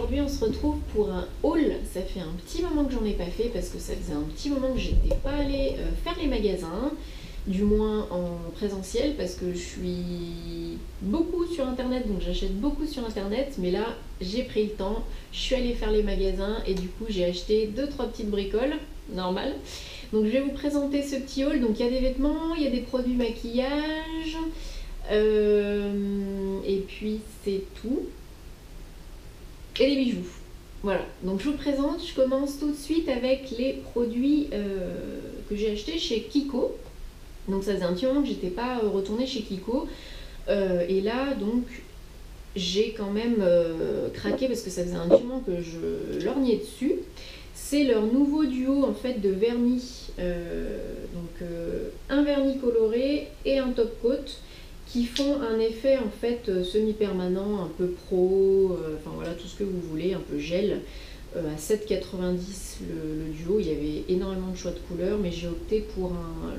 aujourd'hui on se retrouve pour un haul. Ça fait un petit moment que j'en ai pas fait parce que ça faisait un petit moment que j'étais pas allée faire les magasins, du moins en présentiel, parce que je suis beaucoup sur internet, donc j'achète beaucoup sur internet, mais là j'ai pris le temps, je suis allée faire les magasins et du coup j'ai acheté 2-3 petites bricoles, normal. Donc je vais vous présenter ce petit haul. Donc il y a des vêtements, il y a des produits maquillage, et puis c'est tout. Et les bijoux. Voilà, donc je vous présente, je commence tout de suite avec les produits que j'ai achetés chez Kiko. Donc ça faisait un petit moment que j'étais pas retournée chez Kiko. Et là, donc, j'ai quand même craqué parce que ça faisait un petit moment que je lorgnais dessus. C'est leur nouveau duo en fait de vernis. Un vernis coloré et un top coat, qui font un effet en fait semi-permanent, un peu pro, enfin voilà, tout ce que vous voulez, un peu gel, à 7,90 le duo. Il y avait énormément de choix de couleurs, mais j'ai opté pour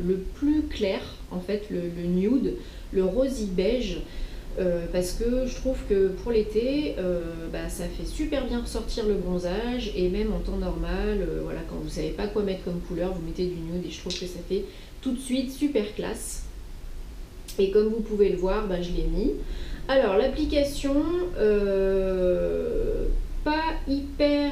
le plus clair, en fait, le nude, le rosy beige, parce que je trouve que pour l'été, ça fait super bien ressortir le bronzage, et même en temps normal, voilà, quand vous savez pas quoi mettre comme couleur, vous mettez du nude, et je trouve que ça fait tout de suite super classe. Et comme vous pouvez le voir, je l'ai mis. Alors l'application, pas hyper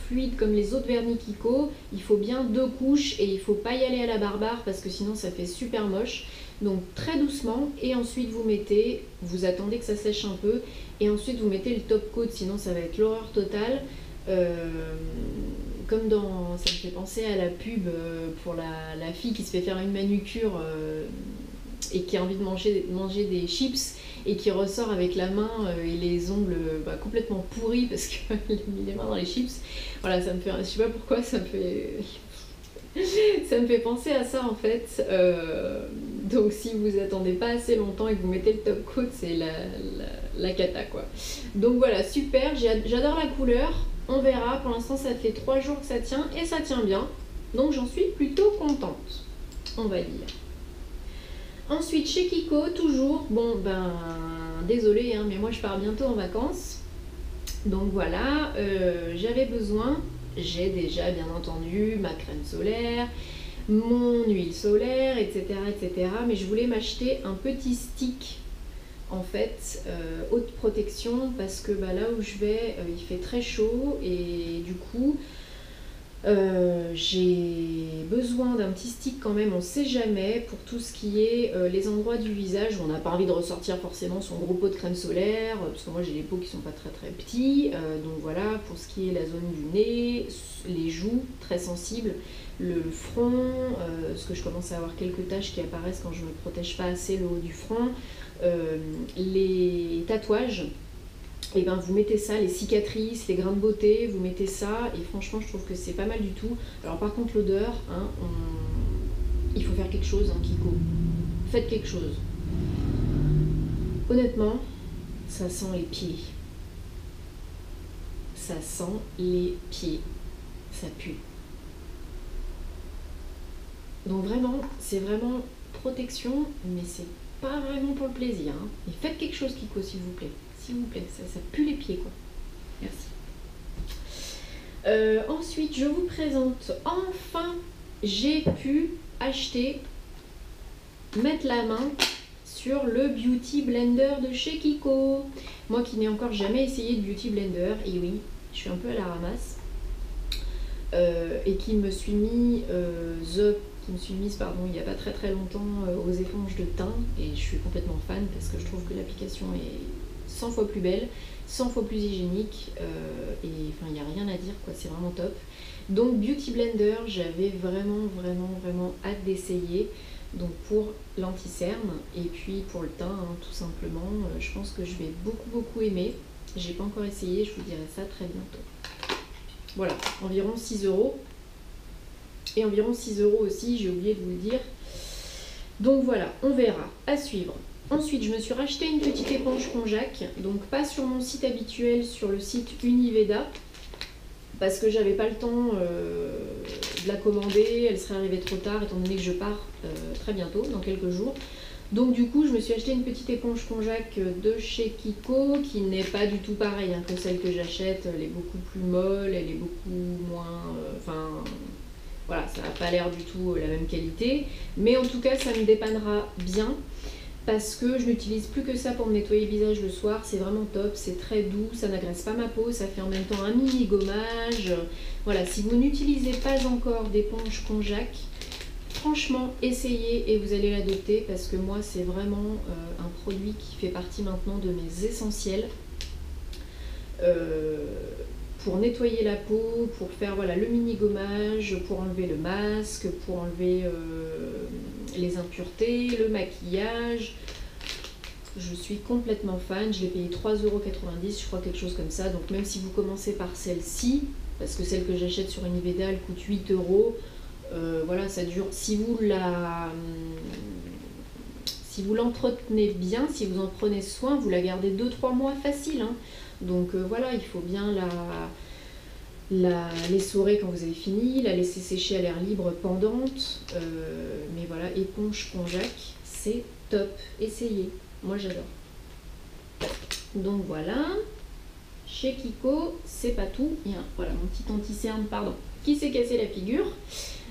fluide comme les autres vernis Kiko. Il faut bien 2 couches et il faut pas y aller à la barbare parce que sinon ça fait super moche. Donc très doucement, et ensuite vous attendez que ça sèche un peu, et ensuite vous mettez le top coat, sinon ça va être l'horreur totale. Comme ça me fait penser à la pub pour la fille qui se fait faire une manucure et qui a envie de manger des chips et qui ressort avec la main et les ongles complètement pourris parce qu'elle a mis les mains dans les chips. Voilà, ça me fait, je sais pas pourquoi, ça me fait penser à ça en fait. Donc si vous attendez pas assez longtemps et que vous mettez le top coat, c'est la cata quoi. Donc voilà, super, j'adore la couleur. On verra, pour l'instant ça fait 3 jours que ça tient et ça tient bien. Donc j'en suis plutôt contente, on va dire. Ensuite chez Kiko, toujours, désolé mais moi je pars bientôt en vacances. Donc voilà, j'ai déjà bien entendu ma crème solaire, mon huile solaire, etc. Mais je voulais m'acheter un petit stick en fait, haute protection, parce que là où je vais, il fait très chaud, et du coup j'ai besoin d'un petit stick quand même, on sait jamais, pour tout ce qui est les endroits du visage où on n'a pas envie de ressortir forcément son gros pot de crème solaire, parce que moi j'ai des pots qui sont pas très petits, donc voilà, pour ce qui est la zone du nez, les joues très sensibles, le front, parce que je commence à avoir quelques taches qui apparaissent quand je ne me protège pas assez le haut du front, les tatouages. Et vous mettez ça, les cicatrices, les grains de beauté, vous mettez ça, et franchement je trouve que c'est pas mal du tout. Alors par contre l'odeur, il faut faire quelque chose, Kiko. Faites quelque chose. Honnêtement, ça sent les pieds. Ça sent les pieds. Ça pue. Donc vraiment, c'est vraiment protection, mais c'est pas vraiment pour le plaisir. Et faites quelque chose, Kiko, s'il vous plaît. S'il vous plaît, ça pue les pieds quoi. Merci. Ensuite, je vous présente, enfin, j'ai pu mettre la main sur le Beauty Blender de chez Kiko. Moi qui n'ai encore jamais essayé de Beauty Blender, et oui, je suis un peu à la ramasse, et qui me suis mise il n'y a pas très longtemps aux éponges de teint, et je suis complètement fan parce que je trouve que l'application est 100 fois plus belle, 100 fois plus hygiénique, et enfin il n'y a rien à dire quoi, c'est vraiment top. Donc Beauty Blender, j'avais vraiment hâte d'essayer, donc pour l'anti-cerne et puis pour le teint tout simplement. Je pense que je vais beaucoup aimer. J'ai pas encore essayé, je vous dirai ça très bientôt. Voilà, environ 6 €. Et environ 6 € aussi, j'ai oublié de vous le dire. Donc voilà, on verra, à suivre. Ensuite, je me suis racheté une petite éponge Konjac, donc pas sur mon site habituel, sur le site Univeda, parce que j'avais pas le temps de la commander, elle serait arrivée trop tard étant donné que je pars très bientôt, dans quelques jours. Donc du coup, je me suis acheté une petite éponge Conjac de chez Kiko, qui n'est pas du tout pareille hein, que celle que j'achète. Elle est beaucoup plus molle, elle est beaucoup moins... Enfin, voilà, ça n'a pas l'air du tout la même qualité. Mais en tout cas, ça me dépannera bien, parce que je n'utilise plus que ça pour me nettoyer le visage le soir. C'est vraiment top, c'est très doux, ça n'agresse pas ma peau, ça fait en même temps un mini gommage. Voilà, si vous n'utilisez pas encore d'éponge Conjac, franchement, essayez et vous allez l'adopter, parce que moi, c'est vraiment un produit qui fait partie maintenant de mes essentiels. Pour nettoyer la peau, pour faire voilà, le mini gommage, pour enlever le masque, pour enlever les impuretés, le maquillage. Je suis complètement fan, je l'ai payé 3,90 €, je crois, quelque chose comme ça. Donc même si vous commencez par celle-ci, parce que celle que j'achète sur Univeda, elle coûte 8 €. Voilà, ça dure. Si vous l'entretenez bien, si vous en prenez soin, vous la gardez 2-3 mois facile. Hein. Donc voilà, il faut bien l'essorer quand vous avez fini, la laisser sécher à l'air libre pendante. Mais voilà, éponge Conjac, c'est top. Essayez, moi j'adore. Donc voilà, chez Kiko, c'est pas tout. Il y a voilà, mon petit anti-cerne, pardon, qui s'est cassé la figure.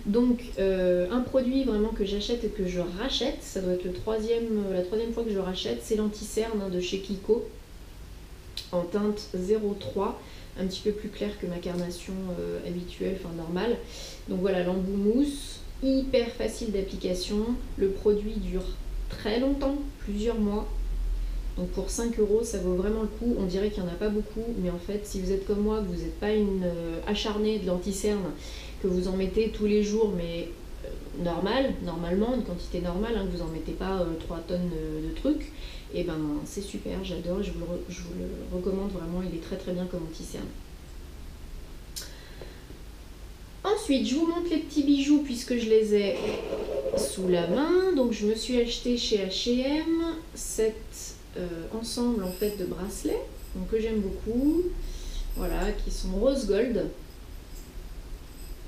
Donc un produit vraiment que j'achète et que je rachète, ça doit être la troisième fois que je rachète, c'est l'anti-cerne hein, de chez Kiko, en teinte 03, un petit peu plus clair que ma carnation habituelle, enfin normale. Donc voilà, l'embout mousse, hyper facile d'application, le produit dure très longtemps, plusieurs mois. Donc pour 5 €, ça vaut vraiment le coup. On dirait qu'il n'y en a pas beaucoup, mais en fait, si vous êtes comme moi, que vous n'êtes pas une acharnée de l'anti-cerne, que vous en mettez tous les jours, mais normalement, une quantité normale, hein, que vous en mettez pas 3 tonnes de trucs, et ben c'est super, j'adore, je vous le recommande vraiment, il est très très bien comme anti-cerne. Ensuite, je vous montre les petits bijoux puisque je les ai sous la main. Donc je me suis acheté chez H&M cet ensemble en fait de bracelets, donc que j'aime beaucoup, voilà, qui sont rose gold.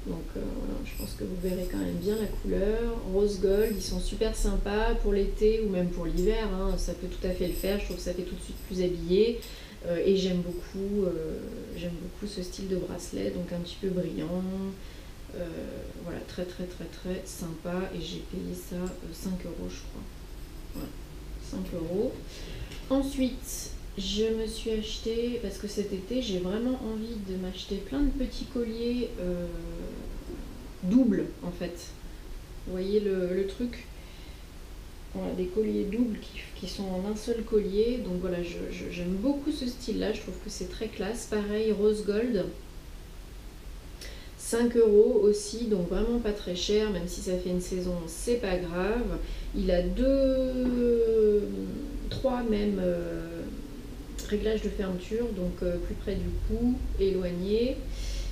Donc voilà, je pense que vous verrez quand même bien la couleur. Rose gold, ils sont super sympas pour l'été ou même pour l'hiver, hein, ça peut tout à fait le faire, je trouve que ça fait tout de suite plus habillé. Et j'aime beaucoup ce style de bracelet, donc un petit peu brillant. Voilà, très très très très sympa, et j'ai payé ça 5 € je crois. Voilà, 5 €. Ensuite, je me suis acheté, parce que cet été j'ai vraiment envie de m'acheter plein de petits colliers doubles en fait. Vous voyez le truc, voilà, des colliers doubles qui sont en un seul collier. Donc voilà, j'aime beaucoup ce style là, je trouve que c'est très classe. Pareil, rose gold, 5 € aussi, donc vraiment pas très cher, même si ça fait une saison, c'est pas grave. Il a 3 même réglages de fermeture, donc plus près du cou, éloigné.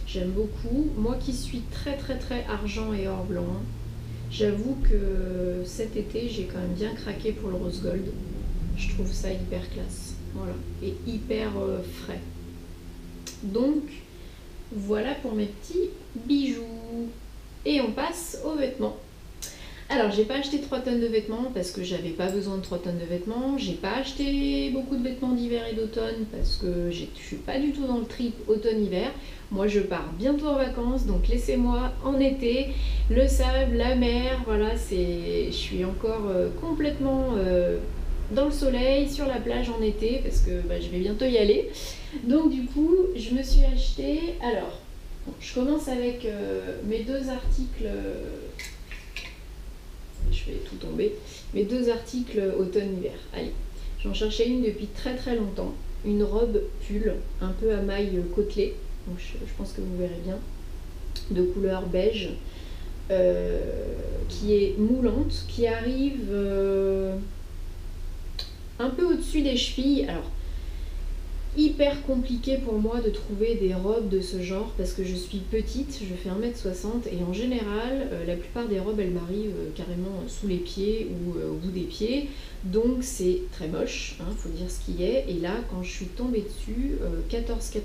J'aime beaucoup. Moi qui suis très très très argent et or blanc, j'avoue que cet été j'ai quand même bien craqué pour le rose gold. Je trouve ça hyper classe, voilà, et hyper frais. Donc voilà pour mes petits bijoux. Et on passe aux vêtements. Alors j'ai pas acheté 3 tonnes de vêtements parce que j'avais pas besoin de 3 tonnes de vêtements. J'ai pas acheté beaucoup de vêtements d'hiver et d'automne parce que je suis pas du tout dans le trip automne-hiver. Moi je pars bientôt en vacances, donc laissez-moi en été, le sable, la mer, voilà, je suis encore complètement dans le soleil, sur la plage en été, parce que je vais bientôt y aller. Donc du coup, je me suis acheté, alors, bon, je commence avec mes 2 articles, je vais tout tomber, mes 2 articles automne-hiver. Allez, j'en cherchais une depuis très très longtemps, une robe pull, un peu à mailles côtelées, donc je pense que vous verrez bien, de couleur beige, qui est moulante, qui arrive un peu au-dessus des chevilles. Alors, hyper compliqué pour moi de trouver des robes de ce genre parce que je suis petite, je fais 1m60 et en général la plupart des robes elles m'arrivent carrément sous les pieds ou au bout des pieds, donc c'est très moche, hein, faut dire ce qui est. Et là quand je suis tombée dessus, 14,99,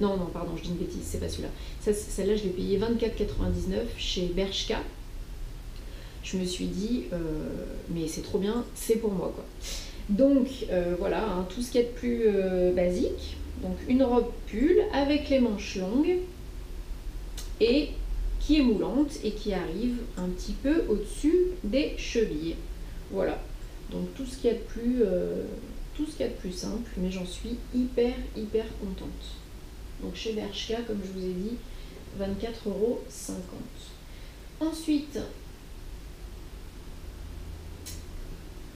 non pardon, je dis une bêtise, c'est pas celui-là, celle-là je l'ai payé 24,99 chez Bershka. je me suis dit, mais c'est trop bien, c'est pour moi quoi. Donc voilà, hein, tout ce qu'il y a de plus basique. Donc une robe pull avec les manches longues et qui est moulante et qui arrive un petit peu au-dessus des chevilles. Voilà, donc tout ce qu'il y a de plus, tout ce qu'il y a de plus simple, mais j'en suis hyper contente. Donc chez Bershka, comme je vous ai dit, 24,50 €. Ensuite,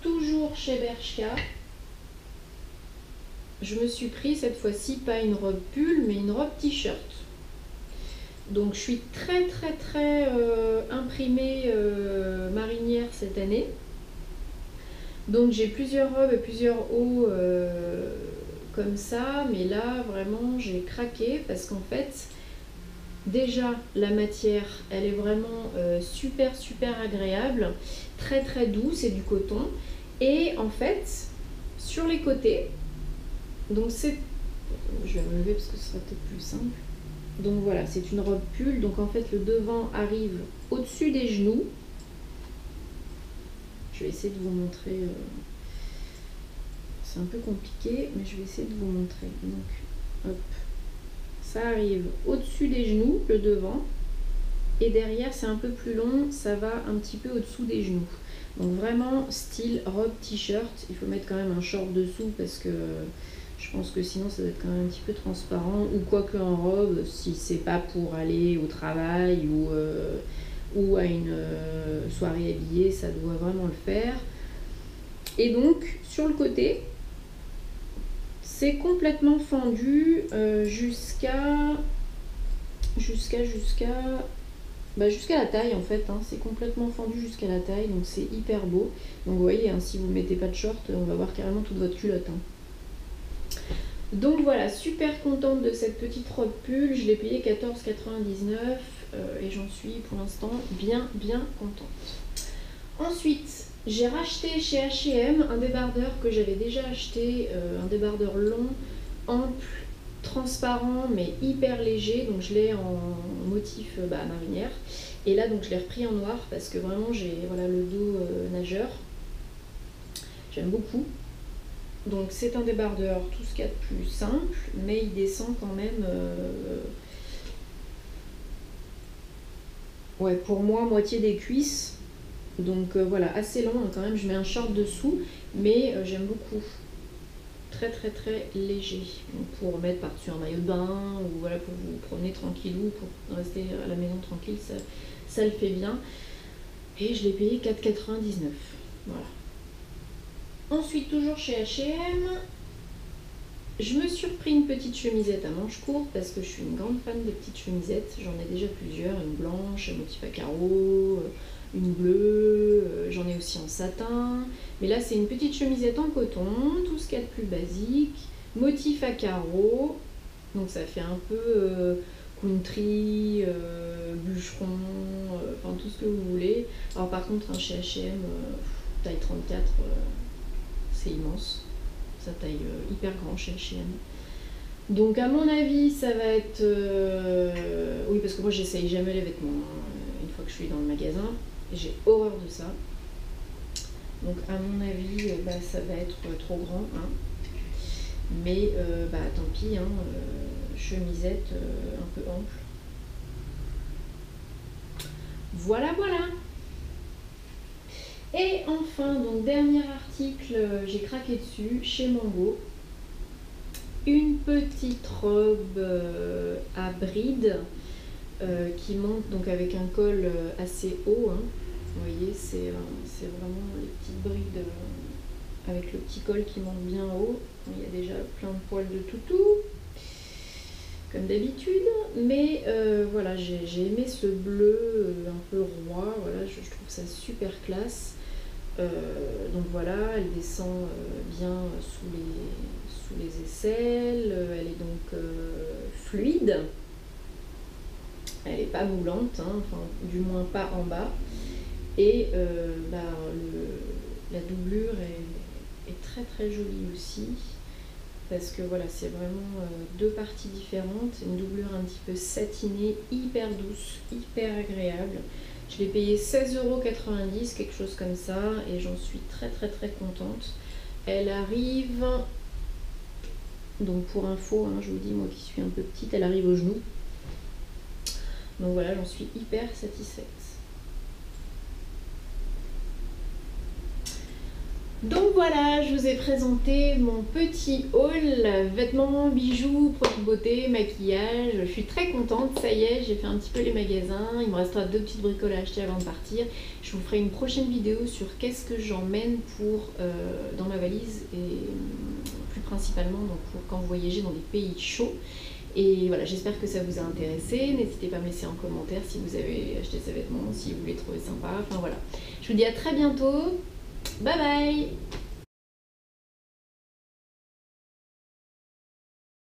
toujours chez Bershka, je me suis pris cette fois-ci pas une robe pull, mais une robe t-shirt. Donc je suis très imprimée marinière cette année. Donc j'ai plusieurs robes et plusieurs hauts comme ça, mais là vraiment j'ai craqué parce qu'en fait déjà la matière elle est vraiment super agréable, très douce, c'est du coton, et en fait sur les côtés, donc c'est, je vais me lever parce que ce sera peut-être plus simple, donc voilà, c'est une robe pull, donc en fait le devant arrive au-dessus des genoux. Je vais essayer de vous montrer, c'est un peu compliqué, mais je vais essayer de vous montrer. Donc, hop, ça arrive au-dessus des genoux, le devant, et derrière c'est un peu plus long, ça va un petit peu au-dessous des genoux. Donc vraiment style robe t-shirt, il faut mettre quand même un short dessous parce que je pense que sinon ça doit être quand même un petit peu transparent, ou quoi que en robe, si c'est pas pour aller au travail ou à une soirée habillée, ça doit vraiment le faire. Et donc sur le côté c'est complètement fendu jusqu'à la taille en fait, hein. C'est complètement fendu jusqu'à la taille, donc c'est hyper beau. Donc vous voyez, hein, si vous ne mettez pas de short, on va voir carrément toute votre culotte, hein. Donc voilà, super contente de cette petite robe pull, je l'ai payée 14,99 € et j'en suis pour l'instant bien contente. Ensuite, j'ai racheté chez H&M un débardeur que j'avais déjà acheté, un débardeur long, ample, transparent mais hyper léger, donc je l'ai en motif marinière, et là donc je l'ai repris en noir parce que vraiment j'ai voilà, le dos nageur, j'aime beaucoup. Donc c'est un débardeur, tout ce qu'il y a de plus simple, mais il descend quand même, ouais, pour moi, moitié des cuisses. Donc voilà, assez long, hein, quand même, je mets un short dessous, mais j'aime beaucoup. Très léger. Donc pour mettre par-dessus un maillot de bain, ou voilà, pour vous promener tranquillou, pour rester à la maison tranquille, ça le fait bien. Et je l'ai payé 4,99 €. Voilà. Ensuite, toujours chez H&M, je me suis repris une petite chemisette à manches courtes parce que je suis une grande fan des petites chemisettes. J'en ai déjà plusieurs, une blanche, un motif à carreaux, une bleue, j'en ai aussi en satin. Mais là, c'est une petite chemisette en coton, tout ce qu'il y a de plus basique, motif à carreaux. Donc ça fait un peu country, bûcheron, enfin tout ce que vous voulez. Alors par contre, un chez H&M, taille 34, c'est immense. Ça taille hyper grand chez H&M. Donc à mon avis ça va être... oui, parce que moi j'essaye jamais les vêtements, hein, une fois que je suis dans le magasin. J'ai horreur de ça. Donc à mon avis ça va être trop grand, hein. Mais tant pis, hein, chemisette un peu ample. Voilà. Et enfin, donc dernier article, j'ai craqué dessus, chez Mango. Une petite robe à bride qui monte donc avec un col assez haut, hein. Vous voyez, c'est vraiment les petites brides avec le petit col qui monte bien haut. Il y a déjà plein de poils de toutou, comme d'habitude, mais voilà, j'ai aimé ce bleu un peu roi, voilà, je trouve ça super classe. Donc voilà, elle descend bien sous les aisselles, elle est donc fluide, elle n'est pas moulante, hein, enfin du moins pas en bas, et la doublure est très jolie aussi, parce que voilà, c'est vraiment deux parties différentes, une doublure un petit peu satinée, hyper douce, hyper agréable. Je l'ai payé 16,90 €, quelque chose comme ça, et j'en suis très contente. Elle arrive, donc pour info, hein, je vous dis, moi qui suis un peu petite, elle arrive au genou. Donc voilà, j'en suis hyper satisfaite. Donc voilà, je vous ai présenté mon petit haul, vêtements, bijoux, produits de beauté, maquillage. Je suis très contente, ça y est, j'ai fait un petit peu les magasins. Il me restera 2 petites bricoles à acheter avant de partir. Je vous ferai une prochaine vidéo sur qu'est-ce que j'emmène pour dans ma valise et plus principalement donc pour quand vous voyagez dans des pays chauds. Et voilà, j'espère que ça vous a intéressé. N'hésitez pas à me laisser en commentaire si vous avez acheté ces vêtements, si vous les trouvez sympas. Enfin voilà, je vous dis à très bientôt. Bye bye!